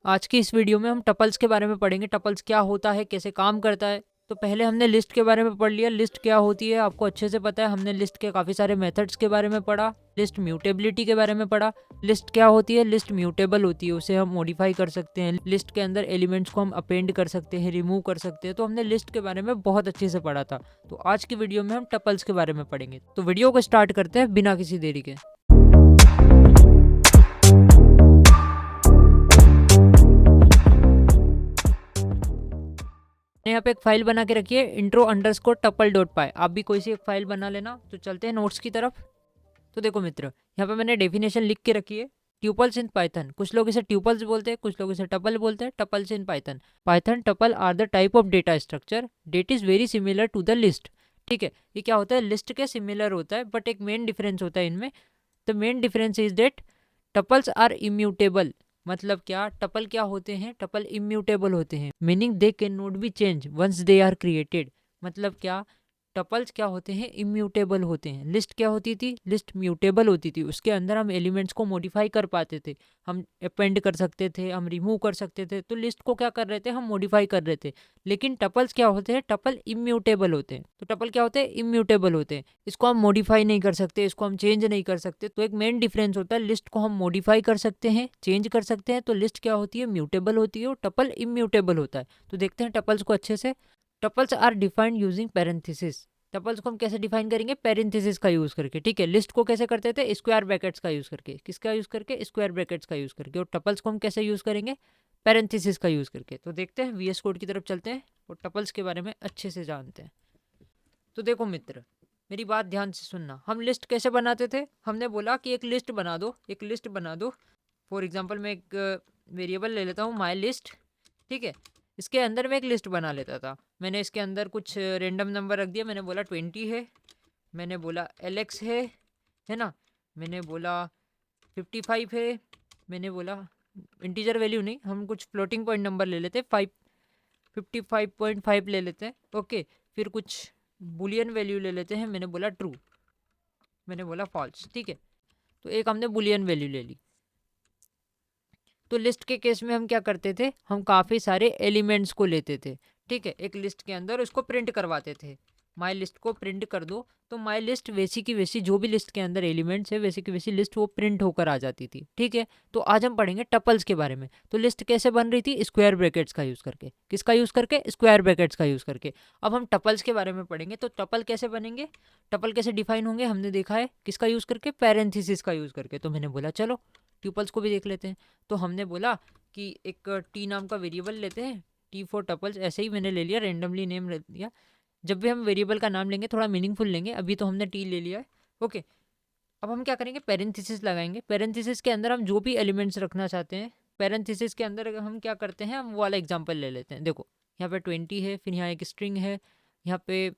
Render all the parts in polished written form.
आज की इस वीडियो में हम टपल्स के बारे में पढ़ेंगे। टपल्स क्या होता है, कैसे काम करता है। तो पहले हमने लिस्ट के बारे में पढ़ लिया। लिस्ट क्या होती है आपको अच्छे से पता है। हमने लिस्ट के काफ़ी सारे मेथड्स के बारे में पढ़ा। लिस्ट म्यूटेबिलिटी के बारे में पढ़ा। लिस्ट क्या होती है? लिस्ट म्यूटेबल होती है, उसे हम मॉडिफाई कर सकते हैं। लिस्ट के अंदर एलिमेंट्स को हम अपेंड कर सकते हैं, रिमूव कर सकते हैं। तो हमने लिस्ट के बारे में बहुत अच्छे से पढ़ा था। तो आज की वीडियो में हम टपल्स के बारे में पढ़ेंगे। तो वीडियो को स्टार्ट करते हैं बिना किसी देरी के। यहाँ पे एक फाइल बना के रखिए, intro_tuple.py। आप भी कोई सी एक फाइल बना लेना। तो चलते हैं नोट्स की तरफ। तो देखो मित्र, यहाँ पे मैंने डेफिनेशन लिख के रखी है। ट्यूपल्स इन पाइथन, कुछ लोग इसे ट्यूपल्स बोलते हैं, कुछ लोग इसे टपल बोलते हैं। Tuples in Python, Python tuple are the type of data structure that is very similar to the list. ठीक है, ये क्या होता है? लिस्ट के सिमिलर होता है, बट एक मेन डिफरेंस होता है इनमें। The main difference is that tuples are immutable. मतलब क्या? टपल क्या होते हैं? टपल इम्यूटेबल होते हैं, meaning they can not be change once they are created. मतलब क्या? टपल्स क्या होते हैं? इम्यूटेबल होते हैं। लिस्ट क्या होती थी? लिस्ट म्यूटेबल होती थी, उसके अंदर हम एलिमेंट्स को मॉडिफाई कर पाते थे। हम अपेंड कर सकते थे, हम रिमूव कर सकते थे। तो लिस्ट को क्या कर रहे थे? हम मॉडिफाई कर रहे थे। लेकिन टपल्स क्या होते हैं? टपल इम्यूटेबल होते हैं। तो टपल क्या होते हैं? इम्यूटेबल होते हैं। इसको हम मॉडिफाई नहीं कर सकते, इसको हम चेंज नहीं कर सकते। तो एक मेन डिफरेंस होता है, लिस्ट को हम मॉडिफाई कर सकते हैं, चेंज कर सकते हैं। तो लिस्ट क्या होती है? म्यूटेबल होती है, और टपल इम्यूटेबल होता है। तो देखते हैं टपल्स को अच्छे से। Tuples are defined using parenthesis. Tuples को हम कैसे डिफाइन करेंगे? पैरेंथेसिस का यूज करके। ठीक है, लिस्ट को कैसे करते थे? स्क्वायर ब्रैकेट्स का यूज करके। किसका यूज करके? स्क्वायर ब्रैकेट्स का यूज करके। और टपल्स को हम कैसे यूज करेंगे? पैरेंथेसिस का यूज करके। तो देखते हैं, वीएस कोड की तरफ चलते हैं और टपल्स के बारे में अच्छे से जानते हैं। तो देखो मित्र, मेरी बात ध्यान से सुनना। हम लिस्ट कैसे बनाते थे? हमने बोला कि एक लिस्ट बना दो, एक लिस्ट बना दो। फॉर एग्जाम्पल मैं एक वेरिएबल ले लेता हूँ, माई लिस्ट। ठीक है, इसके अंदर मैं एक लिस्ट बना लेता था। मैंने इसके अंदर कुछ रेंडम नंबर रख दिया। मैंने बोला 20 है, मैंने बोला LX है ना, मैंने बोला 55 है, मैंने बोला इंटीजर वैल्यू नहीं, हम कुछ फ्लोटिंग पॉइंट नंबर ले लेते, 55.5 ले लेते हैं। ओके, फिर कुछ बुलियन वैल्यू ले लेते हैं। मैंने बोला ट्रू, मैंने बोला फॉल्स। ठीक है, तो एक हमने बुलियन वैल्यू ले ली। तो लिस्ट के केस में हम क्या करते थे? हम काफ़ी सारे एलिमेंट्स को लेते थे। ठीक है, एक लिस्ट के अंदर उसको प्रिंट करवाते थे। माई लिस्ट को प्रिंट कर दो, तो माई लिस्ट वैसी की वैसी, जो भी लिस्ट के अंदर एलिमेंट्स है वैसी की वैसी लिस्ट वो प्रिंट होकर आ जाती थी। ठीक है, तो आज हम पढ़ेंगे टपल्स के बारे में। तो लिस्ट कैसे बन रही थी? स्क्वायर ब्रैकेट्स का यूज़ करके। किसका यूज़ करके? स्क्वायर ब्रैकेट्स का यूज़ करके। अब हम टपल्स के बारे में पढ़ेंगे। तो टपल कैसे बनेंगे, टपल कैसे डिफाइन होंगे, हमने देखा है किसका यूज़ करके? पैरेंथेसिस का यूज़ करके। तो मैंने बोला चलो ट्यूपल्स को भी देख लेते हैं। तो हमने बोला कि एक टी नाम का वेरिएबल लेते हैं, टी फॉर टपल्स। ऐसे ही मैंने ले लिया, रेंडमली नेम ले लिया। जब भी हम वेरिएबल का नाम लेंगे थोड़ा मीनिंगफुल लेंगे। अभी तो हमने टी ले लिया है। ओके, अब हम क्या करेंगे? पैरेंथेसिस लगाएंगे। पैरेंथेसिस के अंदर हम जो भी एलिमेंट्स रखना चाहते हैं, पैरेंथेसिस के अंदर हम क्या करते हैं? हम वो वाला एग्जाम्पल ले लेते हैं। देखो, यहाँ पे 20 है, फिर यहाँ एक स्ट्रिंग है, यहाँ पे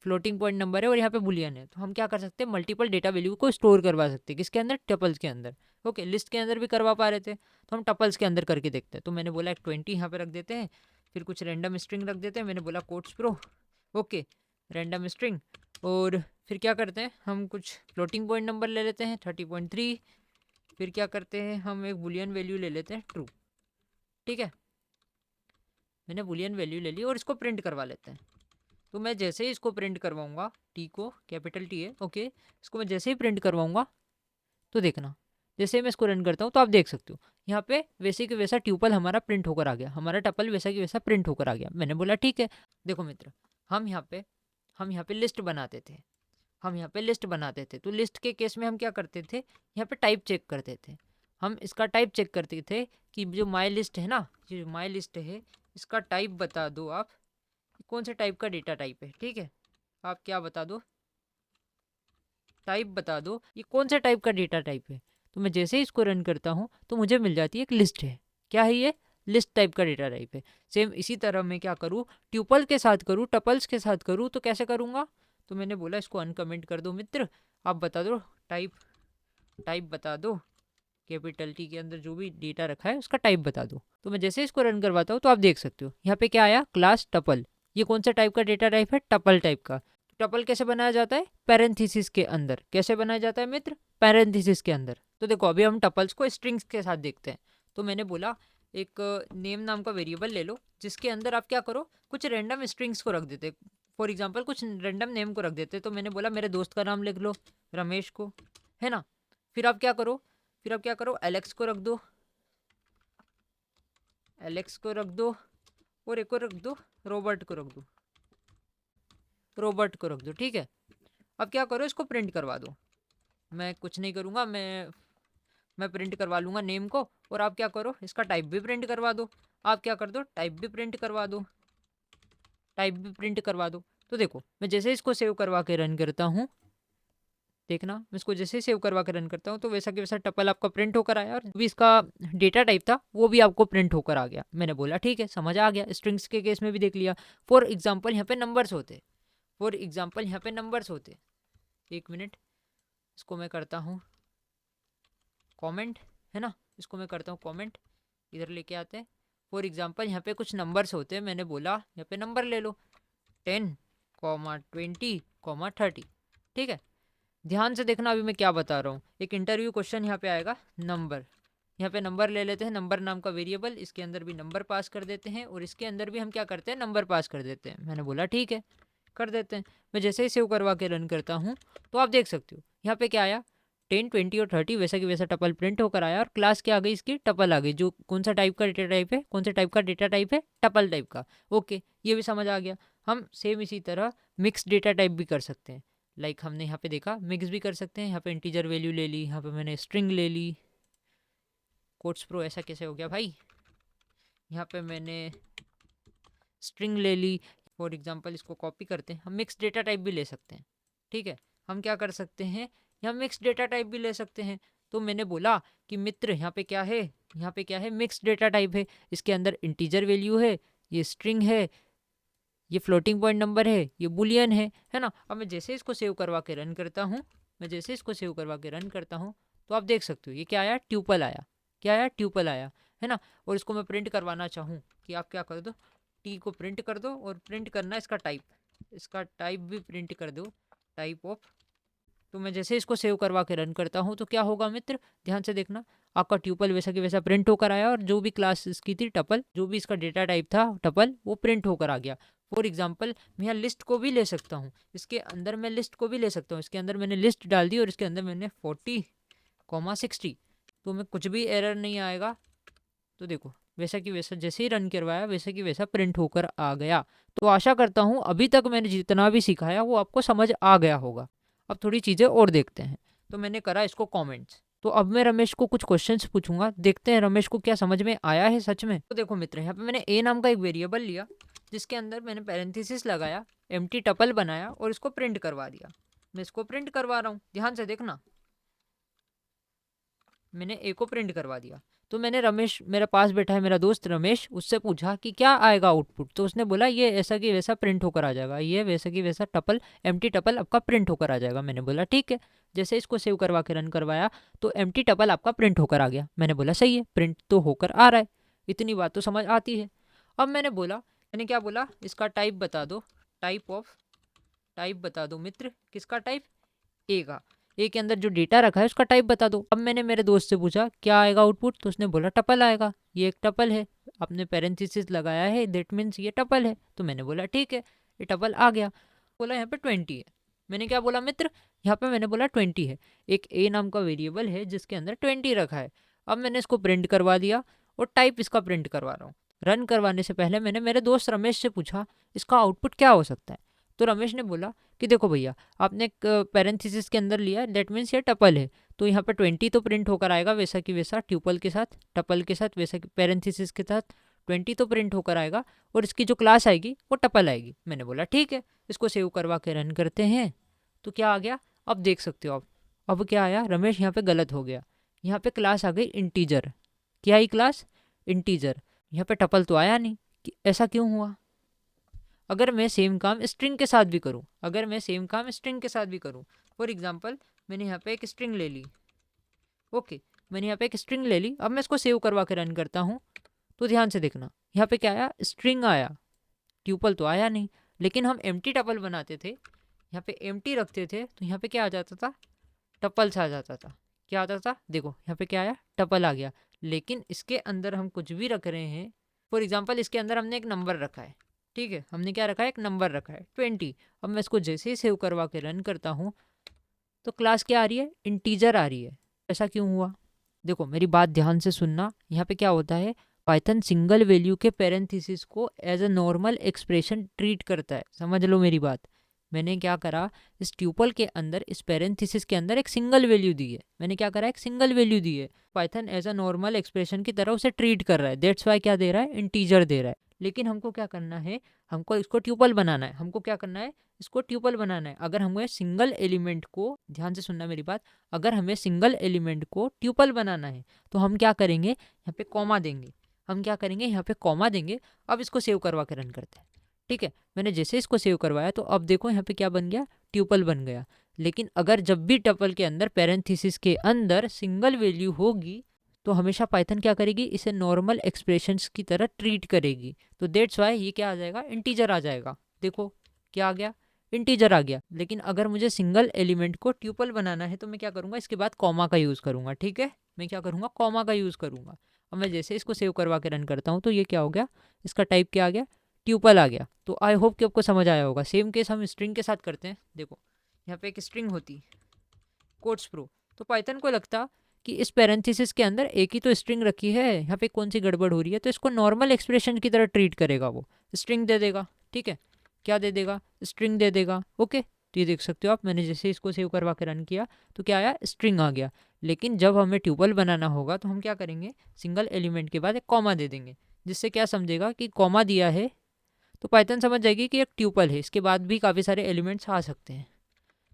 फ्लोटिंग पॉइंट नंबर है, और यहाँ पे बुलियन है। तो हम क्या कर सकते हैं? मल्टीपल डेटा वैल्यू को स्टोर करवा सकते हैं। किसके अंदर? टपल्स के अंदर। ओके, लिस्ट के अंदर भी करवा पा रहे थे, तो हम टपल्स के अंदर करके देखते हैं। तो मैंने बोला एक 20 यहाँ पे रख देते हैं, फिर कुछ रैंडम स्ट्रिंग रख देते हैं। मैंने बोला quotes pro, okay, random string. और फिर क्या करते हैं? हम कुछ फ्लोटिंग पॉइंट नंबर ले लेते हैं 30.3। फिर क्या करते हैं? हम एक बुलियन वैल्यू ले लेते हैं ट्रू। ठीक है, मैंने बुलियन वैल्यू ले ली और इसको प्रिंट करवा लेते हैं। तो मैं जैसे ही इसको प्रिंट करवाऊंगा, टी को, कैपिटल टी है, ओके, इसको मैं जैसे ही प्रिंट करवाऊंगा, तो देखना जैसे ही मैं इसको रन करता हूँ तो आप देख सकते हो यहाँ पे वैसे कि वैसा ट्यूपल हमारा प्रिंट होकर आ गया, हमारा टपल वैसा कि वैसा प्रिंट होकर आ गया। मैंने बोला ठीक है। देखो मित्र, हम यहाँ पे लिस्ट बनाते थे, हम यहाँ पे लिस्ट बनाते थे। तो लिस्ट के केस में हम क्या करते थे? यहाँ पे टाइप चेक करते थे। हम इसका टाइप चेक करते थे कि जो माई लिस्ट है ना, जो माई लिस्ट है, इसका टाइप बता दो आप, कौन से टाइप का डेटा टाइप है। ठीक है, आप क्या बता दो? टाइप बता दो, ये कौन से टाइप का डेटा टाइप है। तो मैं जैसे ही इसको रन करता हूँ तो मुझे मिल जाती है एक लिस्ट है। क्या है ये? लिस्ट टाइप का डेटा टाइप है। सेम इसी तरह मैं क्या करूँ? ट्यूपल के साथ करूँ, टपल्स के साथ करूँ, तो कैसे करूँगा? तो मैंने बोला इसको अनकमेंट कर दो मित्र, आप बता दो टाइप, टाइप बता दो, कैपिटल टी के अंदर जो भी डेटा रखा है उसका टाइप बता दो। तो मैं जैसे इसको रन करवाता हूँ तो आप देख सकते हो यहाँ पे क्या आया? Class tuple. ये कौन सा टाइप का डेटा टाइप है? टपल टाइप का। टपल कैसे बनाया जाता है? पैरेंथेसिस के अंदर। कैसे बनाया जाता है मित्र? पैरेंथेसिस के अंदर। तो देखो, अभी हम टपल्स को स्ट्रिंग्स के साथ देखते हैं। तो मैंने बोला एक नेम नाम का वेरिएबल ले लो जिसके अंदर आप क्या करो, कुछ रैंडम स्ट्रिंग्स को रख देते, फॉर एग्जांपल कुछ रैंडम नेम को रख देते। तो मैंने बोला मेरे दोस्त का नाम लिख लो, रमेश को, है ना। फिर आप क्या करो, एलेक्स को रख दो, और एक को रख दो, रॉबर्ट को रख दो, ठीक है। अब क्या करो, इसको प्रिंट करवा दो। मैं कुछ नहीं करूँगा, मैं प्रिंट करवा लूँगा नेम को, और आप क्या करो, इसका टाइप भी प्रिंट करवा दो। आप क्या कर दो, टाइप भी प्रिंट करवा दो। तो देखो मैं जैसे इसको सेव करवा के रन करता हूँ, देखना मैं इसको जैसे सेव करवा के रन करता हूँ तो वैसा कि वैसा टपल आपका प्रिंट होकर आया, और भी इसका डेटा टाइप था वो भी आपको प्रिंट होकर आ गया। मैंने बोला ठीक है, समझ आ गया। स्ट्रिंग्स के केस में भी देख लिया। फॉर एग्जाम्पल यहाँ पे नंबर्स होते, एक मिनट, इसको मैं करता हूँ कमेंट, है ना, इसको मैं करता हूँ कमेंट, इधर लेके आते हैं। फॉर एग्जाम्पल यहाँ पे कुछ नंबर्स होते हैं, मैंने बोला यहाँ पे नंबर ले लो 10, 20, 30, ठीक है। ध्यान से देखना अभी मैं क्या बता रहा हूँ। एक इंटरव्यू क्वेश्चन यहाँ पे आएगा, नंबर, यहाँ पे नंबर ले लेते हैं, नंबर नाम का वेरिएबल, इसके अंदर भी नंबर पास कर देते हैं और इसके अंदर भी हम क्या करते हैं, नंबर पास कर देते हैं। मैंने बोला ठीक है, कर देते हैं। मैं जैसे ही सेव करवा के रन करता हूँ तो आप देख सकते हो यहाँ पे क्या आया, 10, 20 और 30 वैसा कि वैसा टपल प्रिंट होकर आया, और क्लास क्या आ गई, इसकी टपल आ गई। जो कौन सा टाइप का डेटा टाइप है, टपल टाइप का। ओके, ये भी समझ आ गया। हम सेम इसी तरह मिक्स डेटा टाइप भी कर सकते हैं। लाइक हमने यहाँ पे देखा मिक्स भी कर सकते हैं। यहाँ पे इंटीजर वैल्यू ले ली, यहाँ पे मैंने स्ट्रिंग ले ली, कोट्स प्रो ऐसा कैसे हो गया भाई, यहाँ पे मैंने स्ट्रिंग ले ली। फॉर एग्जांपल इसको कॉपी करते हैं, हम मिक्स डेटा टाइप भी ले सकते हैं, ठीक है। हम क्या कर सकते हैं, यहाँ मिक्स डेटा टाइप भी ले सकते हैं। तो मैंने बोला कि मित्र यहाँ पे क्या है, मिक्स डेटा टाइप है। इसके अंदर इंटीजर वैल्यू है, ये स्ट्रिंग है, ये फ्लोटिंग पॉइंट नंबर है, ये बुलियन है ना। अब मैं जैसे इसको सेव करवा के रन करता हूँ, तो आप देख सकते हो ये क्या आया, ट्यूपल आया, है ना। और इसको मैं प्रिंट करवाना चाहूँ कि आप क्या कर दो, टी को प्रिंट कर दो, और प्रिंट करना इसका टाइप भी प्रिंट कर दो, टाइप ऑफ। तो मैं जैसे इसको सेव करवा के रन करता हूँ तो क्या होगा मित्र, ध्यान से देखना, आपका ट्यूपल वैसा कि वैसा प्रिंट होकर आया, और जो भी क्लास इसकी थी टपल, जो भी इसका डेटा टाइप था टपल, वो प्रिंट होकर आ गया। फॉर एग्जाम्पल मैं यहाँ लिस्ट को भी ले सकता हूँ, इसके अंदर मैंने लिस्ट डाल दी, और इसके अंदर मैंने 40, 60, तो मैं कुछ भी एरर नहीं आएगा। तो देखो वैसा कि वैसा जैसे ही रन करवाया वैसा कि वैसा प्रिंट होकर आ गया। तो आशा करता हूँ अभी तक मैंने जितना भी सिखाया वो आपको समझ आ गया होगा। अब थोड़ी चीज़ें और देखते हैं। तो मैंने करा इसको कमेंट्स। तो अब मैं रमेश को कुछ क्वेश्चंस पूछूंगा, देखते हैं रमेश को क्या समझ में आया है सच में। तो देखो मित्र, यहाँ पे मैंने ए नाम का एक वेरिएबल लिया जिसके अंदर मैंने पैरेंथेसिस लगाया, एम्प्टी टपल बनाया और इसको प्रिंट करवा दिया। मैं इसको प्रिंट करवा रहा हूँ, ध्यान से देखना, मैंने ए को प्रिंट करवा दिया। तो मैंने रमेश, मेरे पास बैठा है मेरा दोस्त रमेश, उससे पूछा कि क्या आएगा आउटपुट। तो उसने बोला ये ऐसा कि वैसा प्रिंट होकर आ जाएगा, ये वैसा कि वैसा टपल, एम्प्टी टपल आपका प्रिंट होकर आ जाएगा। मैंने बोला ठीक है। जैसे इसको सेव करवा के रन करवाया तो एम्प्टी टपल आपका प्रिंट होकर आ गया। मैंने बोला सही है, प्रिंट तो होकर आ रहा है, इतनी बात तो समझ आती है। अब मैंने क्या बोला, इसका टाइप बता दो, टाइप बता दो मित्र, किसका टाइप, ए का। ए के अंदर जो डेटा रखा है उसका टाइप बता दो। अब मैंने मेरे दोस्त से पूछा क्या आएगा आउटपुट, तो उसने बोला टपल आएगा, ये एक टपल है, आपने पैरेंथेसिस लगाया है, दैट मीन्स ये टपल है। तो मैंने बोला ठीक है, ये टपल आ गया। बोला यहाँ पे 20 है। मैंने क्या बोला मित्र, यहाँ पे मैंने बोला 20 है। एक ए नाम का वेरिएबल है जिसके अंदर 20 रखा है। अब मैंने इसको प्रिंट करवा दिया और टाइप इसका प्रिंट करवा रहा हूँ। रन करवाने से पहले मैंने मेरे दोस्त रमेश से पूछा इसका आउटपुट क्या हो सकता है। तो रमेश ने बोला कि देखो भैया, आपने एक पैरेंथेसिस के अंदर लिया, दैट मीन्स ये टपल है, तो यहाँ पर 20 तो प्रिंट होकर आएगा वैसा कि वैसा, ट्यूपल के साथ, टपल के साथ, वैसा कि पैरेंथेसिस के साथ 20 तो प्रिंट होकर आएगा, और इसकी जो क्लास आएगी वो टपल आएगी। मैंने बोला ठीक है, इसको सेव करवा के रन करते हैं। तो क्या आ गया, अब देख सकते हो आप। अब क्या आया, रमेश यहाँ पे गलत हो गया, यहाँ पे क्लास आ गई इंटीजर। क्या आई क्लास, इंटीजर। यहाँ पे टपल तो आया नहीं, ऐसा क्यों हुआ। अगर मैं सेम काम स्ट्रिंग के साथ भी करूँ, फॉर एग्जांपल मैंने यहाँ पे एक स्ट्रिंग ले ली, अब मैं इसको सेव करवा के रन करता हूँ तो ध्यान से देखना, यहाँ पे क्या आया, स्ट्रिंग आया, ट्यूपल तो आया नहीं। लेकिन हम एम्प्टी टपल बनाते थे, यहाँ पे एम्प्टी रखते थे, तो यहाँ पे क्या आ जाता था, टपल्स आ जाता था। क्या आता था, देखो यहाँ पे क्या आया, टपल आ गया। लेकिन इसके अंदर हम कुछ भी रख रहे हैं। फॉर एग्जाम्पल इसके अंदर हमने एक नंबर रखा है, ठीक है, हमने क्या रखा है, एक नंबर रखा है 20। अब मैं इसको जैसे ही सेव करवा के रन करता हूँ तो क्लास क्या आ रही है, इंटीजर आ रही है। ऐसा क्यों हुआ? देखो मेरी बात ध्यान से सुनना। यहाँ पे क्या होता है, पाइथन सिंगल वैल्यू के पैरेंथेसिस को as a normal expression treat करता है। समझ लो मेरी बात। मैंने क्या करा, इस ट्यूपल के अंदर, इस पैरेंथेसिस के अंदर एक सिंगल वैल्यू दी है। मैंने क्या करा, एक सिंगल वैल्यू दी है। Python as a normal expression की तरह उसे ट्रीट कर रहा है। दैट्स वाई क्या दे रहा है, इंटीजर दे रहा है। लेकिन हमको क्या करना है, हमको इसको ट्यूपल बनाना है। हमको क्या करना है, इसको ट्यूपल बनाना है। अगर हमें सिंगल एलिमेंट को, ध्यान से सुनना मेरी बात, अगर हमें सिंगल एलिमेंट को ट्यूपल बनाना है तो हम क्या करेंगे, यहाँ पे कॉमा देंगे। हम क्या करेंगे, यहाँ पे कॉमा देंगे। अब इसको सेव करवा के रन करते हैं, ठीक है। मैंने जैसे इसको सेव करवाया तो अब देखो यहाँ पे क्या बन गया, ट्यूपल बन गया। लेकिन अगर जब भी टपल के अंदर, पैरेंथेसिस के अंदर सिंगल वैल्यू होगी तो हमेशा पाइथन क्या करेगी, इसे नॉर्मल एक्सप्रेशंस की तरह ट्रीट करेगी। तो दैट्स वाई ये क्या आ जाएगा, इंटीजर आ जाएगा। देखो क्या आ गया, इंटीजर आ गया। लेकिन अगर मुझे सिंगल एलिमेंट को ट्यूपल बनाना है तो मैं क्या करूँगा, इसके बाद कॉमा का यूज़ करूँगा, ठीक है। मैं क्या करूँगा, कॉमा का यूज़ करूँगा। अब मैं जैसे इसको सेव करवा के रन करता हूँ तो ये क्या हो गया, इसका टाइप क्या आ गया, ट्यूपल आ गया। तो आई होप कि आपको समझ आया होगा। सेम केस हम स्ट्रिंग के साथ करते हैं। देखो यहाँ पे एक स्ट्रिंग होती, कोट्स प्रो, तो पाइथन को लगता कि इस पैरेंथेसिस के अंदर एक ही तो स्ट्रिंग रखी है, यहाँ पे कौन सी गड़बड़ हो रही है, तो इसको नॉर्मल एक्सप्रेशन की तरह ट्रीट करेगा। वो स्ट्रिंग दे देगा, ठीक है, क्या दे देगा, स्ट्रिंग दे देगा। ओके, तो ये देख सकते हो आप, मैंने जैसे इसको सेव करवा के रन किया तो क्या आया, स्ट्रिंग आ गया। लेकिन जब हमें ट्यूपल बनाना होगा तो हम क्या करेंगे, सिंगल एलिमेंट के बाद एक कॉमा दे देंगे, जिससे क्या समझेगा कि कॉमा दिया है तो पाइथन समझ जाएगी कि एक ट्यूपल है, इसके बाद भी काफ़ी सारे एलिमेंट्स आ सकते हैं।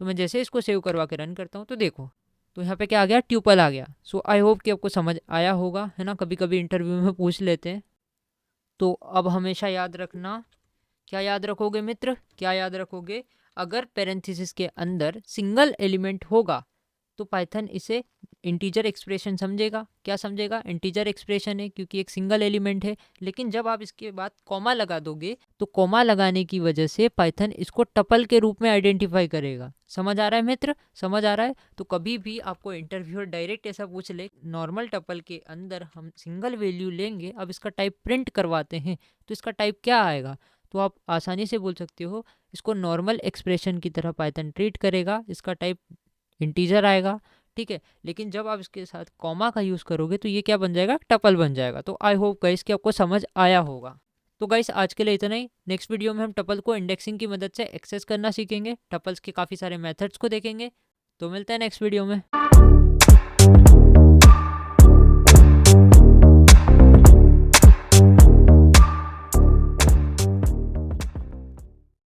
तो मैं जैसे इसको सेव करवा के रन करता हूँ तो देखो, तो यहाँ पे क्या आ गया, ट्यूपल आ गया। सो आई होप कि आपको समझ आया होगा, है ना। कभी कभी इंटरव्यू में पूछ लेते हैं। तो अब हमेशा याद रखना, क्या याद रखोगे मित्र, क्या याद रखोगे, अगर पैरेंथेसिस के अंदर सिंगल एलिमेंट होगा तो पाइथन इसे इंटीजर एक्सप्रेशन समझेगा। क्या समझेगा, इंटीजर एक्सप्रेशन है क्योंकि एक सिंगल एलिमेंट है। लेकिन जब आप इसके बाद कॉमा लगा दोगे तो कॉमा लगाने की वजह से पाइथन इसको टपल के रूप में आइडेंटिफाई करेगा। समझ आ रहा है मित्र, समझ आ रहा है। तो कभी भी आपको इंटरव्यूअर डायरेक्ट ऐसा पूछ ले, नॉर्मल टपल के अंदर हम सिंगल वैल्यू लेंगे, अब इसका टाइप प्रिंट करवाते हैं तो इसका टाइप क्या आएगा, तो आप आसानी से बोल सकते हो इसको नॉर्मल एक्सप्रेशन की तरह पाइथन ट्रीट करेगा, इसका टाइप इंटीजर आएगा, ठीक है। लेकिन जब आप इसके साथ कॉमा का यूज़ करोगे तो ये क्या बन जाएगा, टपल बन जाएगा। तो आई होप गाइस कि आपको समझ आया होगा। तो गाइस आज के लिए इतना ही। नेक्स्ट वीडियो में हम टपल को इंडेक्सिंग की मदद से एक्सेस करना सीखेंगे, टपल्स के काफ़ी सारे मेथड्स को देखेंगे। तो मिलते हैं नेक्स्ट वीडियो में।